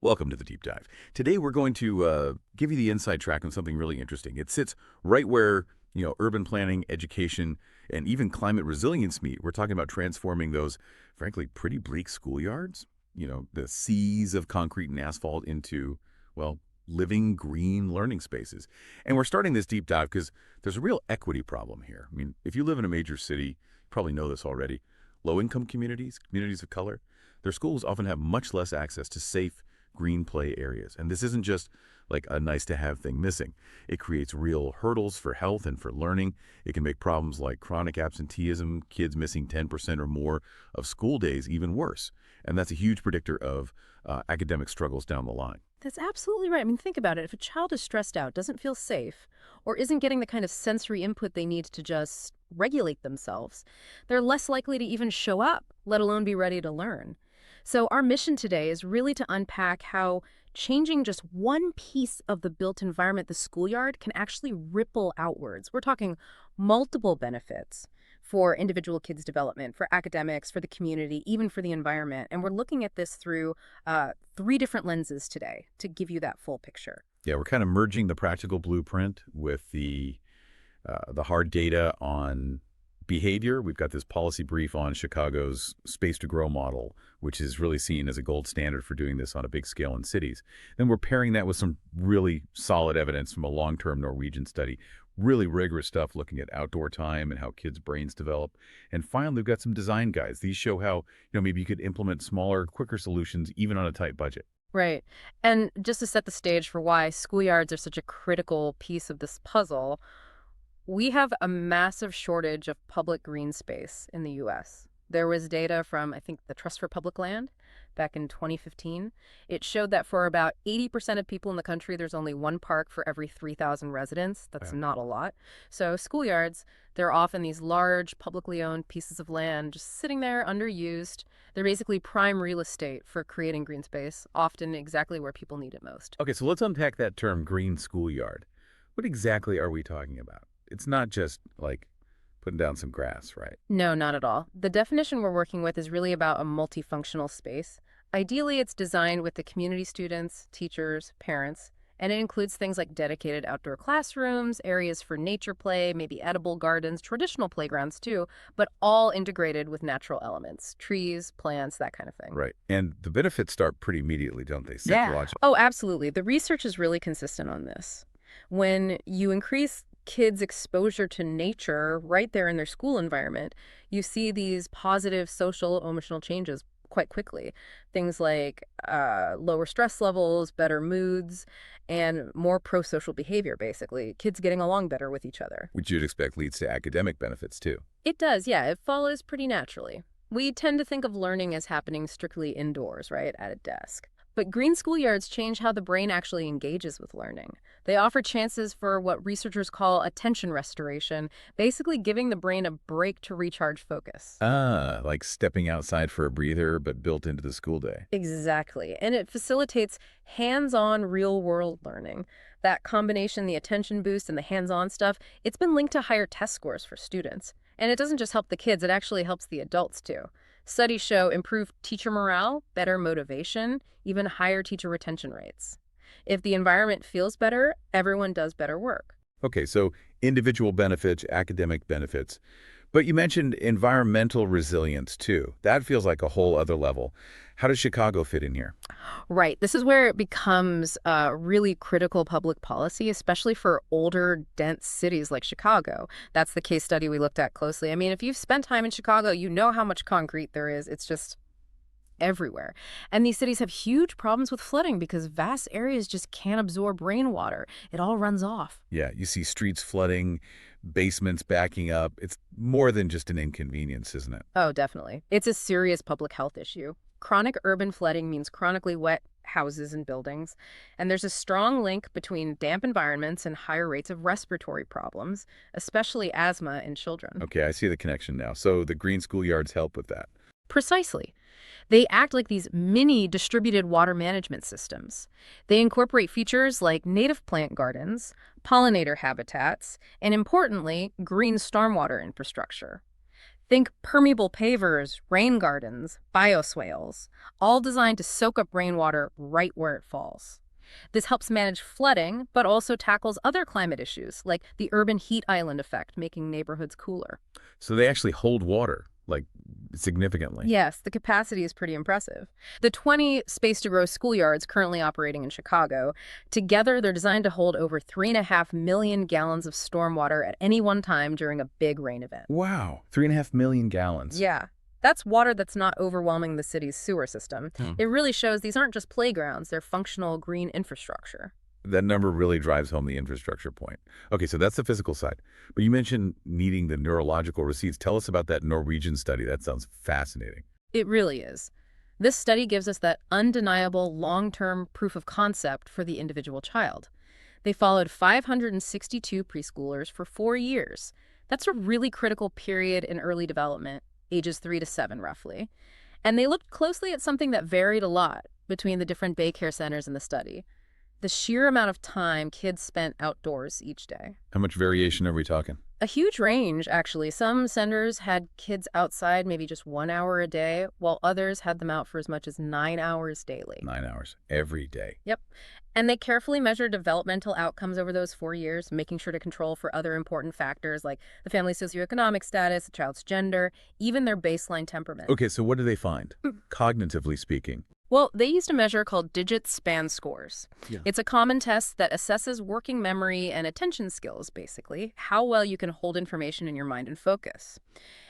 Welcome to the deep dive. Today we're going to give you the inside track on something really interesting. It sits right where, urban planning, education, and even climate resilience meet. We're talking about transforming those, frankly, pretty bleak schoolyards, the seas of concrete and asphalt into, well, living green learning spaces. And we're starting this deep dive because there's a real equity problem here. I mean, if you live in a major city, you probably know this already. Low-income communities, communities of color, their schools often have much less access to safe, green play areas. And this isn't just like a nice-to-have thing missing. It creates real hurdles for health and for learning. It can make problems like chronic absenteeism, kids missing 10% or more of school days, even worse. And that's a huge predictor of academic struggles down the line. That's absolutely right. I mean, think about it. If a child is stressed out, doesn't feel safe, or isn't getting the kind of sensory input they need to just regulate themselves, they're less likely to even show up, let alone be ready to learn. So our mission today is really to unpack how changing just one piece of the built environment, the schoolyard, can actually ripple outwards. We're talking multiple benefits for individual kids' development, for academics, for the community, even for the environment. And we're looking at this through three different lenses today to give you that full picture. Yeah, we're kind of merging the practical blueprint with the hard data on behavior. We've got this policy brief on Chicago's Space to Grow model, which is really seen as a gold standard for doing this on a big scale in cities. Then we're pairing that with some really solid evidence from a long-term Norwegian study, really rigorous stuff looking at outdoor time and how kids' brains develop. And finally, we've got some design guides. These show how, maybe you could implement smaller, quicker solutions even on a tight budget. Right. And just to set the stage for why schoolyards are such a critical piece of this puzzle, we have a massive shortage of public green space in the U.S. There was data from, I think, the Trust for Public Land back in 2015. It showed that for about 80% of people in the country, there's only one park for every 3,000 residents. That's not a lot. So schoolyards, they're often these large, publicly owned pieces of land just sitting there, underused. They're basically prime real estate for creating green space, often exactly where people need it most. Okay, so let's unpack that term, green schoolyard. What exactly are we talking about? It's not just like putting down some grass, right? No, not at all. The definition we're working with is really about a multifunctional space. Ideally, it's designed with the community students, teachers, parents, and it includes things like dedicated outdoor classrooms, areas for nature play, maybe edible gardens, traditional playgrounds too, but all integrated with natural elements, trees, plants, that kind of thing. Right. And the benefits start pretty immediately, don't they? Yeah. Psychologically. Oh, absolutely. The research is really consistent on this. When you increase kids' exposure to nature right there in their school environment, you see these positive social, emotional changes quite quickly. Things like lower stress levels, better moods, and more pro-social behavior, basically. Kids getting along better with each other. Which you'd expect leads to academic benefits, too. It does, yeah. It follows pretty naturally. We tend to think of learning as happening strictly indoors, right, at a desk. But green schoolyards change how the brain actually engages with learning. They offer chances for what researchers call attention restoration, basically giving the brain a break to recharge focus. Ah, like stepping outside for a breather, but built into the school day. Exactly. And it facilitates hands-on real-world learning. That combination, the attention boost and the hands-on stuff, it's been linked to higher test scores for students. And it doesn't just help the kids, it actually helps the adults too. Studies show improved teacher morale, better motivation, even higher teacher retention rates. If the environment feels better, everyone does better work. Okay, so individual benefits, academic benefits. But you mentioned environmental resilience, too. That feels like a whole other level. How does Chicago fit in here? Right. This is where it becomes really critical public policy, especially for older, dense cities like Chicago. That's the case study we looked at closely. I mean, if you've spent time in Chicago, you know how much concrete there is. It's just everywhere. And these cities have huge problems with flooding because vast areas just can't absorb rainwater. It all runs off. Yeah, you see streets flooding, basements backing up. It's more than just an inconvenience, isn't it? Oh, definitely. It's a serious public health issue. Chronic urban flooding means chronically wet houses and buildings, and there's a strong link between damp environments and higher rates of respiratory problems, especially asthma in children. Okay, I see the connection now. So the green schoolyards help with that. Precisely. They act like these mini distributed water management systems. They incorporate features like native plant gardens, pollinator habitats, and importantly, green stormwater infrastructure. Think permeable pavers, rain gardens, bioswales, all designed to soak up rainwater right where it falls. This helps manage flooding, but also tackles other climate issues, like the urban heat island effect, making neighborhoods cooler. So they actually hold water, like, significantly. Yes, the capacity is pretty impressive. The 20 space-to-grow schoolyards currently operating in Chicago, together they're designed to hold over 3.5 million gallons of stormwater at any one time during a big rain event. Wow, 3.5 million gallons. Yeah, that's water that's not overwhelming the city's sewer system. It really shows these aren't just playgrounds, they're functional green infrastructure. That number really drives home the infrastructure point. Okay, so that's the physical side. But you mentioned needing the neurological receipts. Tell us about that Norwegian study. That sounds fascinating. It really is. This study gives us that undeniable long-term proof of concept for the individual child. They followed 562 preschoolers for 4 years. That's a really critical period in early development, ages 3 to 7 roughly. And they looked closely at something that varied a lot between the different daycare centers in the study: the sheer amount of time kids spent outdoors each day. How much variation are we talking? A huge range, actually. Some centers had kids outside maybe just 1 hour a day, while others had them out for as much as 9 hours daily. 9 hours every day. Yep. And they carefully measured developmental outcomes over those 4 years, making sure to control for other important factors like the family's socioeconomic status, the child's gender, even their baseline temperament. Okay, so what do they find, cognitively speaking? Well, they used a measure called digit span scores. Yeah. It's a common test that assesses working memory and attention skills, basically, how well you can hold information in your mind and focus.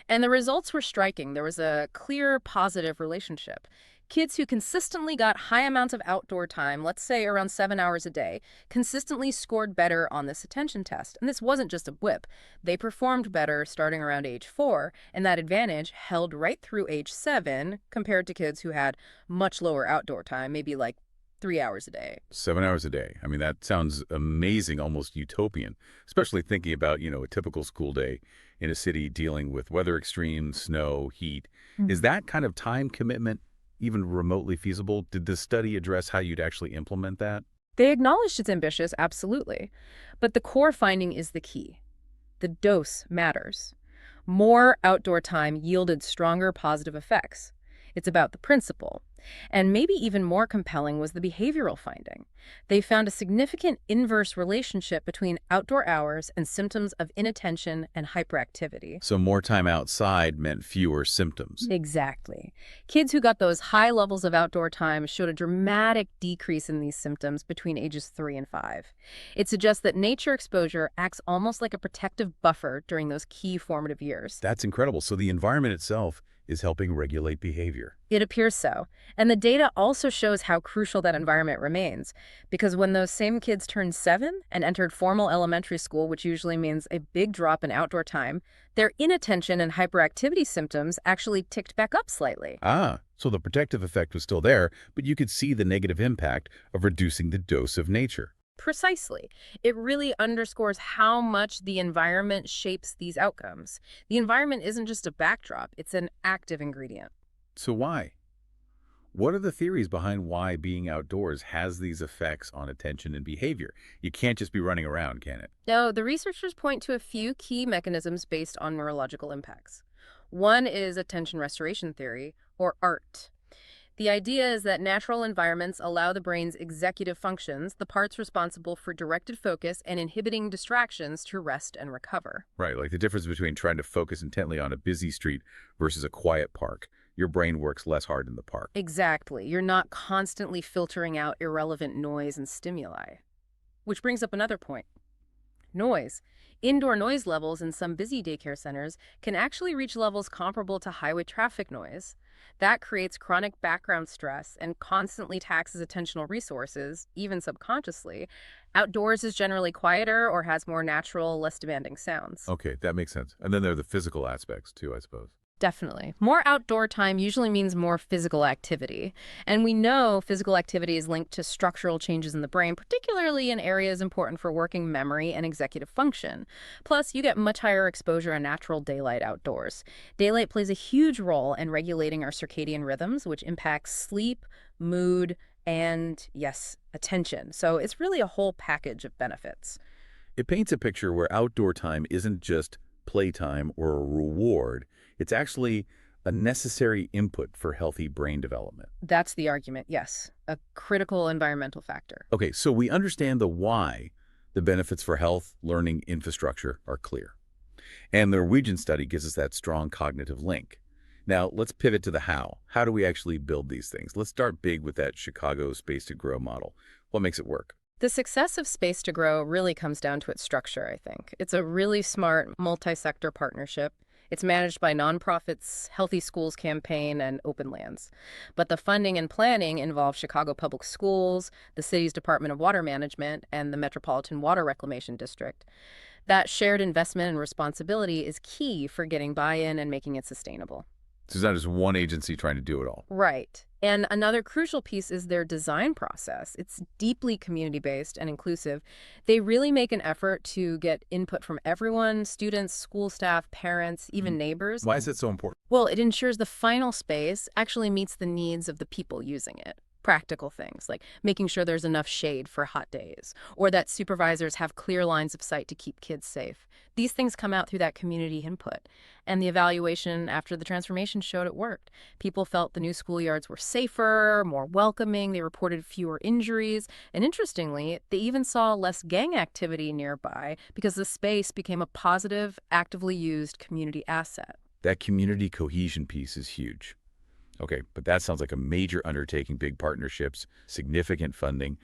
And the results were striking. There was a clear positive relationship. Kids who consistently got high amounts of outdoor time, let's say around 7 hours a day, consistently scored better on this attention test. And this wasn't just a blip. They performed better starting around age 4, and that advantage held right through age 7 compared to kids who had much lower outdoor time, maybe like 3 hours a day. 7 hours a day. I mean, that sounds amazing, almost utopian, especially thinking about, a typical school day in a city dealing with weather extremes, snow, heat. Is that kind of time commitment even remotely feasible? Did this study address how you'd actually implement that? They acknowledged it's ambitious, absolutely. But the core finding is the key. The dose matters. More outdoor time yielded stronger positive effects. It's about the principle. And maybe even more compelling was the behavioral finding. They found a significant inverse relationship between outdoor hours and symptoms of inattention and hyperactivity. So more time outside meant fewer symptoms. Exactly. Kids who got those high levels of outdoor time showed a dramatic decrease in these symptoms between ages 3 and 5. It suggests that nature exposure acts almost like a protective buffer during those key formative years. That's incredible. So the environment itself is helping regulate behavior. It appears so. And the data also shows how crucial that environment remains. Because when those same kids turned 7 and entered formal elementary school, which usually means a big drop in outdoor time, their inattention and hyperactivity symptoms actually ticked back up slightly. So the protective effect was still there, but you could see the negative impact of reducing the dose of nature. Precisely. It really underscores how much the environment shapes these outcomes. The environment isn't just a backdrop, it's an active ingredient. So why? What are the theories behind why being outdoors has these effects on attention and behavior? You can't just be running around, can it? Now, the researchers point to a few key mechanisms based on neurological impacts. One is attention restoration theory, or ART. The idea is that natural environments allow the brain's executive functions, the parts responsible for directed focus and inhibiting distractions, to rest and recover. Right, like the difference between trying to focus intently on a busy street versus a quiet park. Your brain works less hard in the park. Exactly. You're not constantly filtering out irrelevant noise and stimuli. Which brings up another point. Noise. Indoor noise levels in some busy daycare centers can actually reach levels comparable to highway traffic noise. That creates chronic background stress and constantly taxes attentional resources, even subconsciously. Outdoors is generally quieter or has more natural, less demanding sounds. Okay, that makes sense. And then there are the physical aspects too, I suppose. Definitely. More outdoor time usually means more physical activity. And we know physical activity is linked to structural changes in the brain, particularly in areas important for working memory and executive function. Plus, you get much higher exposure in natural daylight outdoors. Daylight plays a huge role in regulating our circadian rhythms, which impacts sleep, mood, and, yes, attention. So it's really a whole package of benefits. It paints a picture where outdoor time isn't just playtime or a reward. It's actually a necessary input for healthy brain development. That's the argument, yes. A critical environmental factor. Okay, so we understand the why. The benefits for health, learning, infrastructure are clear. And the Norwegian study gives us that strong cognitive link. Now, let's pivot to the how. How do we actually build these things? Let's start big with that Chicago Space to Grow model. What makes it work? The success of Space to Grow really comes down to its structure, I think. It's a really smart multi-sector partnership. It's managed by nonprofits, Healthy Schools Campaign, and Open Lands. But the funding and planning involve Chicago Public Schools, the city's Department of Water Management, and the Metropolitan Water Reclamation District. That shared investment and responsibility is key for getting buy-in and making it sustainable. So it's not just one agency trying to do it all. Right. And another crucial piece is their design process. It's deeply community-based and inclusive. They really make an effort to get input from everyone, students, school staff, parents, even neighbors. Why is it so important? Well, it ensures the final space actually meets the needs of the people using it. Practical things like making sure there's enough shade for hot days, or that supervisors have clear lines of sight to keep kids safe. These things come out through that community input. And the evaluation after the transformation showed it worked. People felt the new schoolyards were safer, more welcoming, they reported fewer injuries, and interestingly, they even saw less gang activity nearby because the space became a positive, actively used community asset. That community cohesion piece is huge. Okay, but that sounds like a major undertaking, big partnerships, significant funding.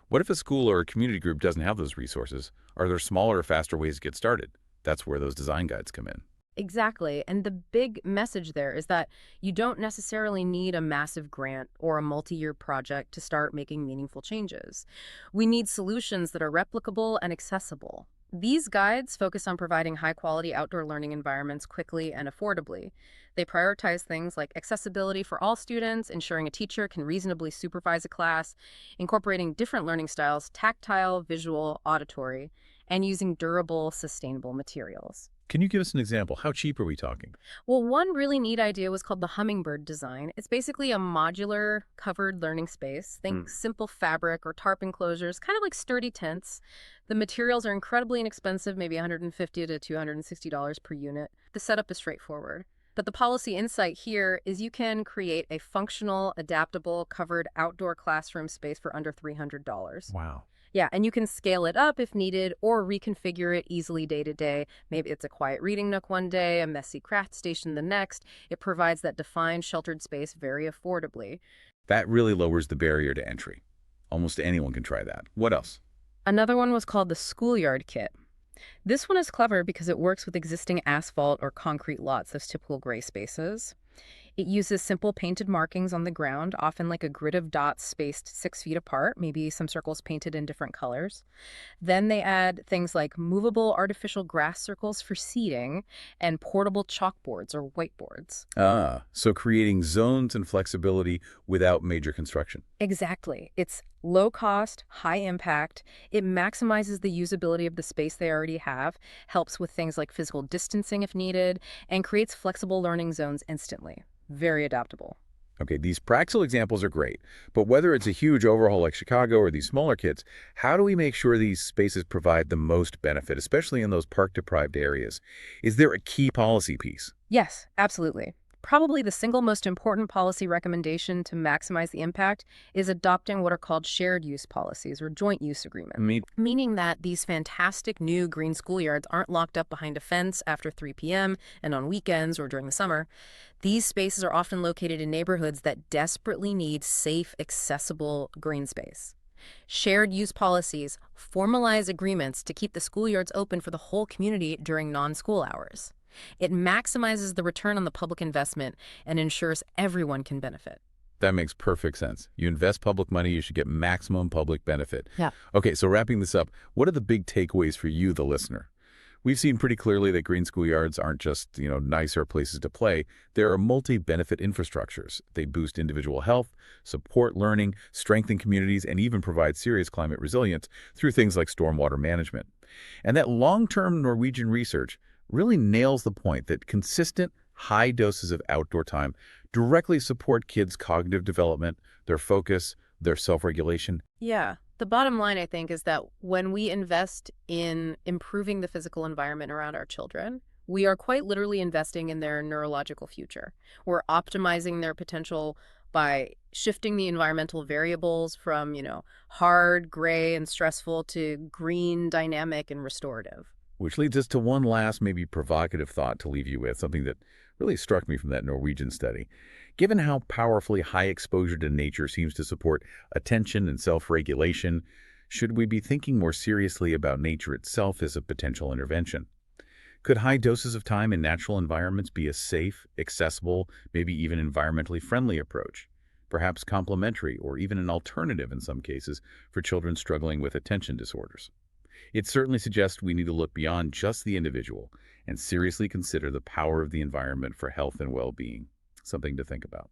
What if a school or a community group doesn't have those resources? Are there smaller or faster ways to get started? That's where those design guides come in. Exactly. And the big message there is that you don't necessarily need a massive grant or a multi-year project to start making meaningful changes. We need solutions that are replicable and accessible. These guides focus on providing high-quality outdoor learning environments quickly and affordably. They prioritize things like accessibility for all students, ensuring a teacher can reasonably supervise a class, incorporating different learning styles, tactile, visual, auditory, and using durable, sustainable materials. Can you give us an example? How cheap are we talking? Well, one really neat idea was called the hummingbird design. It's basically a modular covered learning space. Think simple fabric or tarp enclosures, kind of like sturdy tents. The materials are incredibly inexpensive, maybe $150 to $260 per unit. The setup is straightforward. But the policy insight here is you can create a functional, adaptable, covered outdoor classroom space for under $300. Wow. Yeah, and you can scale it up if needed or reconfigure it easily day to day. Maybe it's a quiet reading nook one day, a messy craft station the next. It provides that defined sheltered space very affordably. That really lowers the barrier to entry. Almost anyone can try that. What else? Another one was called the schoolyard kit. This one is clever because it works with existing asphalt or concrete lots, those typical gray spaces. It uses simple painted markings on the ground, often like a grid of dots spaced 6 feet apart, maybe some circles painted in different colors. Then they add things like movable artificial grass circles for seating and portable chalkboards or whiteboards. So creating zones and flexibility without major construction. Exactly. It's low cost, high impact. It maximizes the usability of the space they already have, helps with things like physical distancing if needed, and creates flexible learning zones instantly. Very adaptable. Okay, these practical examples are great, but whether it's a huge overhaul like Chicago or these smaller kits, how do we make sure these spaces provide the most benefit, especially in those park-deprived areas? Is there a key policy piece? Yes, absolutely. Probably the single most important policy recommendation to maximize the impact is adopting what are called shared use policies or joint use agreements. Meaning that these fantastic new green schoolyards aren't locked up behind a fence after 3 p.m. and on weekends or during the summer. These spaces are often located in neighborhoods that desperately need safe, accessible green space. Shared use policies formalize agreements to keep the schoolyards open for the whole community during non-school hours. It maximizes the return on the public investment and ensures everyone can benefit. That makes perfect sense. You invest public money, you should get maximum public benefit. Yeah. Okay, so wrapping this up, what are the big takeaways for you, the listener? We've seen pretty clearly that green schoolyards aren't just, nicer places to play. There are multi-benefit infrastructures. They boost individual health, support learning, strengthen communities, and even provide serious climate resilience through things like stormwater management. And that long-term Norwegian research really nails the point that consistent, high doses of outdoor time directly support kids' cognitive development, their focus, their self-regulation. Yeah. The bottom line, I think, is that when we invest in improving the physical environment around our children, We are quite literally investing in their neurological future. We're optimizing their potential by shifting the environmental variables from, hard, gray, and stressful to green, dynamic, and restorative. Which leads us to one last, maybe provocative thought to leave you with, something that really struck me from that Norwegian study. Given how powerfully high exposure to nature seems to support attention and self-regulation, should we be thinking more seriously about nature itself as a potential intervention? Could high doses of time in natural environments be a safe, accessible, maybe even environmentally friendly approach? Perhaps complementary or even an alternative in some cases for children struggling with attention disorders. It certainly suggests we need to look beyond just the individual and seriously consider the power of the environment for health and well-being. Something to think about.